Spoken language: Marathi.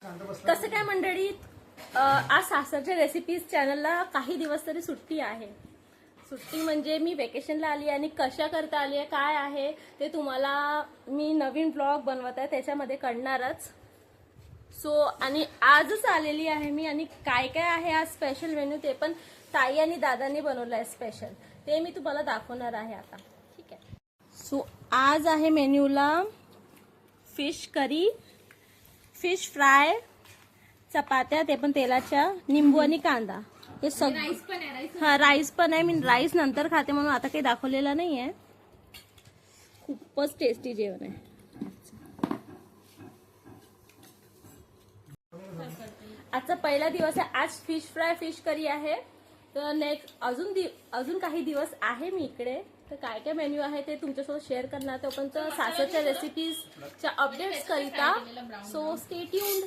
कसं काय मंडळी, आज सासरच्या रेसिपीज चॅनलला काही दिवस तरी सुट्टी आहे. सुट्टी म्हणजे मी वेकेशनला आली आणि कशा करता आली आहे, काय आहे ते तुम्हाला मी नवीन ब्लॉग बनवत आहे त्याच्यामध्ये कळणारच. आणि आजच आलेली आहे मी आणि काय काय आहे आज स्पेशल मेन्यू ते पण ताई आणि दादांनी बनवलं आहे स्पेशल, ते मी तुम्हाला दाखवणार आहे आता. ठीक आहे. आज आहे मेन्यूला फिश करी, फिश फ्राय, चपात्या ते पण तेलाच्या, निंबू आणि कांदा, हे सगळं. हा, राईस पण आहे. मी राईस नंतर खाते म्हणून आता काही दाखवलेलं नाही आहे. खूपच टेस्टी जेवण आहे. आजचा पहिला दिवस आहे. आज फिश फ्राय, फिश करी आहे. तर नेक्स्ट अजून काही दिवस आहे मी इकडे, तर काय काय मेन्यू आहे ते तुमच्यासोबत शेअर करणार. तोपर्यंत सासरच्या रेसिपीजच्या अपडेट्स करिता. So stay tuned.